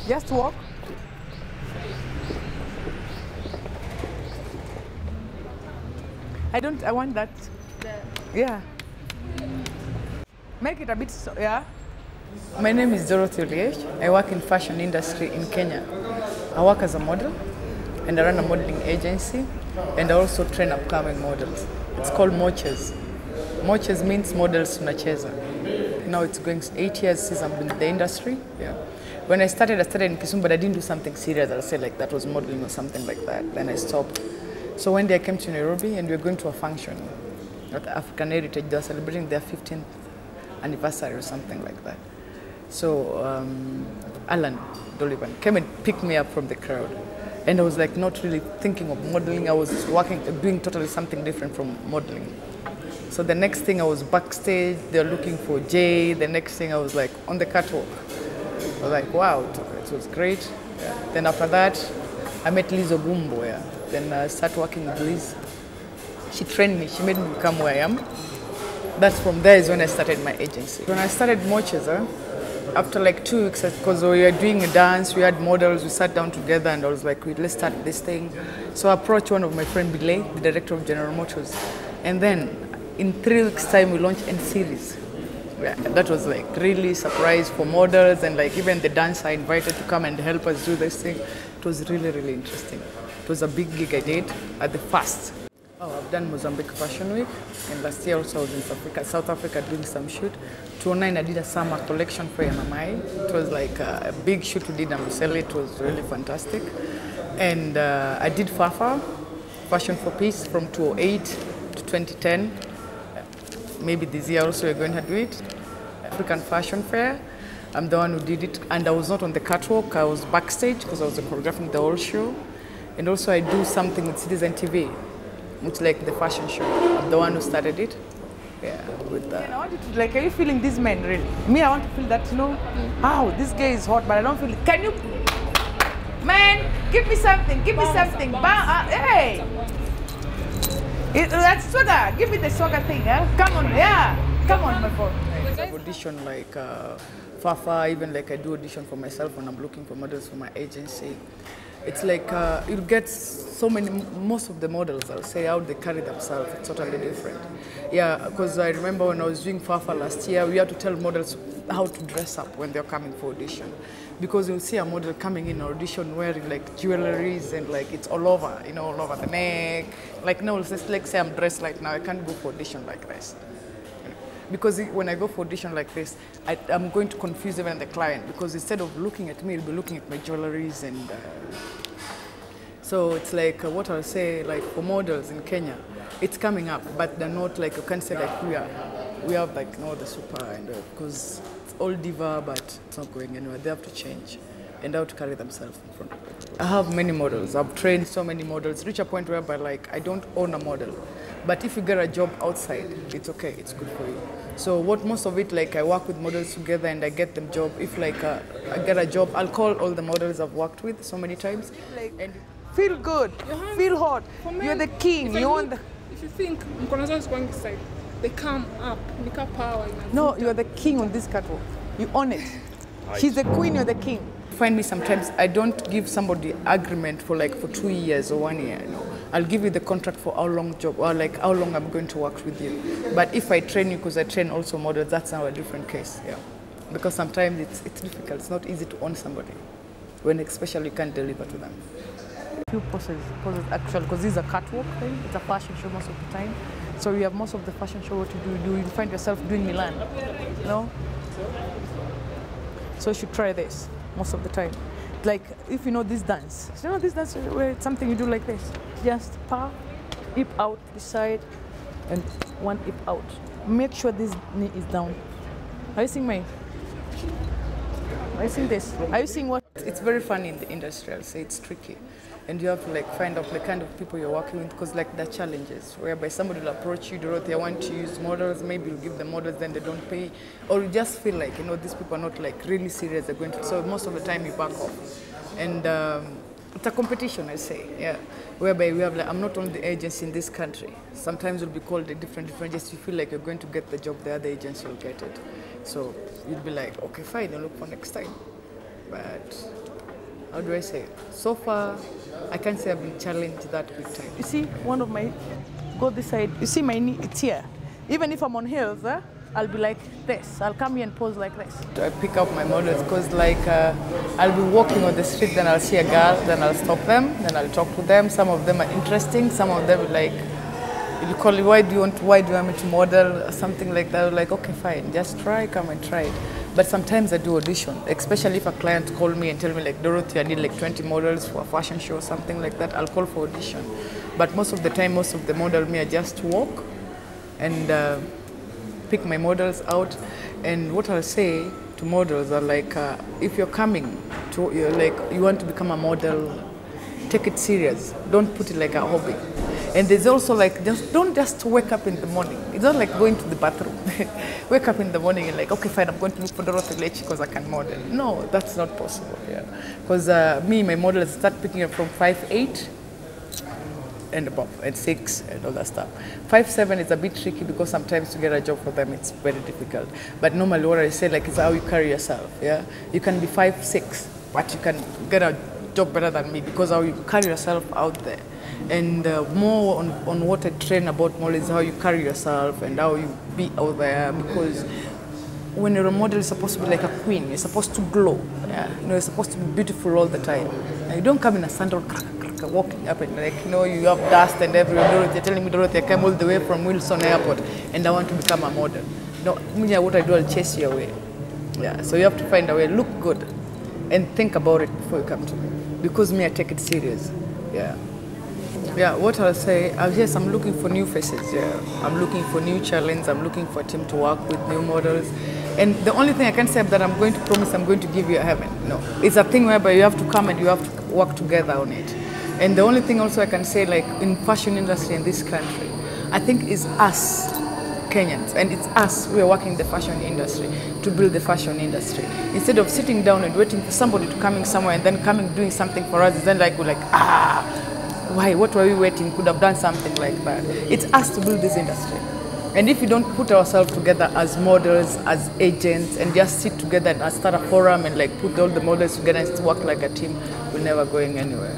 Just walk. I want that. Yeah. Make it a bit, yeah. My name is Dorothy Oliech. I work in fashion industry in Kenya. I work as a model and I run a modeling agency and I also train upcoming models. It's called Mochez. Mochez means models tunacheza. Now it's going 8 years since I've been in the industry. Yeah. When I started in Kisumu, but I didn't do something serious. I'll say like that was modeling or something like that. Then I stopped. So one day I came to Nairobi and we were going to a function at African Heritage. They were celebrating their 15th anniversary or something like that. So Alan Dolivan came and picked me up from the crowd. And I was like not really thinking of modeling. I was doing totally something different from modeling. So the next thing I was backstage, they were looking for Jay. The next thing I was like on the catwalk. I was like, wow, it was great. Yeah. Then after that, I met Liz Ogumbo. Yeah. Then I started working with Liz. She trained me, she made me become who I am. That's from there is when I started my agency. When I started Mochez, after like 2 weeks, because we were doing a dance, we had models, we sat down together and I was like, let's start this thing. So I approached one of my friend Bilay, the director of General Motors. And then in 3 weeks time, we launched N series. Yeah, that was like really surprise for models and like even the dancer I invited to come and help us do this thing. It was really, really interesting. It was a big gig I did at the first. Oh, I've done Mozambique Fashion Week, and last year also I was in South Africa doing some shoot. 2009 I did a summer collection for Yamamai. It was like a big shoot we did in Museli. It was really fantastic. And I did Fafa, Fashion for Peace from 2008 to 2010. Maybe this year also we're going to do it. African Fashion Fair. I'm the one who did it, and I was not on the catwalk. I was backstage because I was choreographing the whole show. And also I do something with Citizen TV, which like the fashion show. I'm the one who started it. Yeah, with that. I want you to, like, are you feeling these men really? Me, I want to feel that, you know, oh, this guy is hot, but I don't feel it. Can you, man, give me something, give me something. Hey! That's swagger. Give me the swagger thing, yeah? Come on, yeah. Come on, my boy. I audition like Fafa, even like I do audition for myself when I'm looking for models for my agency. It's like you get so many, most of the models, I'll say, how they carry themselves, it's totally different. Yeah, because I remember when I was doing Fafa last year, we had to tell models how to dress up when they're coming for audition. Because you'll see a model coming in audition wearing like jewelries and like it's all over, you know, all over the neck. Like no, like say I'm dressed like now, I can't go for audition like this. Because when I go for audition like this, I'm going to confuse even the client because instead of looking at me, he'll be looking at my jewelries and so it's like what I'll say, like for models in Kenya, it's coming up, but they're not like, you can't say like we have like no the super and because it's all diva, but it's not going anywhere. They have to change and how to carry themselves in front of people. I have many models. I've trained so many models. Reach a point whereby like I don't own a model. But if you get a job outside, it's okay, it's good for you. So what most of it, like I work with models together and I get them job. If like I get a job, I'll call all the models I've worked with so many times. And feel good, feel hot. You're the king, you want the... If you think Mkonazo is going side, they come up, make up power. No, you're the king on this catwalk. You own it. She's the queen, you're the king. Find me sometimes, I don't give somebody agreement for 2 years or 1 year, no. I'll give you the contract for how long job or like how long I'm going to work with you. But if I train you, because I train also models, that's now a different case, yeah. Because sometimes it's difficult, it's not easy to own somebody, when especially you can't deliver to them. Few poses actually, because this is a catwalk thing, it's a fashion show most of the time. So you have most of the fashion show, what you do, you find yourself doing Milan, you know? So you should try this most of the time. Like, if you know this dance, you know this dance where it's something you do like this. Just power, hip out this side, and one hip out. Make sure this knee is down. Are you seeing me? Are you seeing this? Are you seeing what? It's very funny in the industry, I'll say it's tricky. And you have to like find out the kind of people you're working with because like there are challenges whereby somebody will approach you, Dorothy, I want to use models, maybe you'll give them models, then they don't pay. Or you just feel like, you know, these people are not like really serious, they're going to, so most of the time you back off. And it's a competition, I say, yeah. Whereby we have like, I'm not only the agency in this country. Sometimes you'll be called a different agency, you feel like you're going to get the job, the other agency will get it. So you'll be like, okay, fine, I'll look for next time. But how do I say it? So far, I can't say I've been challenged that big time. You see, one of my, go this side, you see my knee, it's here. Even if I'm on heels, I'll be like this. I'll come here and pose like this. I pick up my models because like I'll be walking on the street, then I'll see a girl, then I'll stop them, then I'll talk to them. Some of them are interesting, some of them like, you call me, why do you want me to model or something like that? I'm like, okay, fine, just try, come and try it. But sometimes I do audition, especially if a client call me and tell me like, Dorothy, I need like 20 models for a fashion show or something like that, I'll call for audition. But most of the time, most of the model me, I just walk and pick my models out. And what I'll say to models are like, if you're coming to, you want to become a model, take it serious. Don't put it like a hobby. And there's also like, don't just wake up in the morning. It's not like going to the bathroom. Wake up in the morning and like, okay, fine, I'm going to look for Dorothy Oliech because I can model. No, that's not possible, yeah. Because my models start picking up from 5'8" and above, and 6 and all that stuff. 5'7" is a bit tricky because sometimes to get a job for them, it's very difficult. But normally what I say like, is how you carry yourself, yeah. You can be 5'6", but you can get a job better than me because how you carry yourself out there. And more on what I train about model is how you carry yourself and how you be out there, because when you're a model, you're supposed to be like a queen. You're supposed to glow. Yeah? You know, you're supposed to be beautiful all the time. Now, you don't come in a sandal walking up and like, you know, you have dust and everywhere. Dorothy, you're telling me, Dorothy, I came all the way from Wilson Airport and I want to become a model. No, what I do, I'll chase you away. Yeah, so you have to find a way, look good, and think about it before you come to me. Because me, I take it serious. Yeah. Yeah, what I'll say, yes, I'm looking for new faces, yeah. I'm looking for new challenge, I'm looking for a team to work with, new models. And the only thing I can say that I'm going to promise I'm going to give you, I haven't. No, it's a thing whereby you have to come and you have to work together on it. And the only thing also I can say, like in fashion industry in this country, I think is us, Kenyans, and it's us who are working in the fashion industry to build the fashion industry. Instead of sitting down and waiting for somebody to come in somewhere and then coming doing something for us, then like we're like, why? What were we waiting? Could have done something like that. It's us to build this industry. And if we don't put ourselves together as models, as agents, and just sit together and start a forum and like put all the models together and work like a team, we're never going anywhere.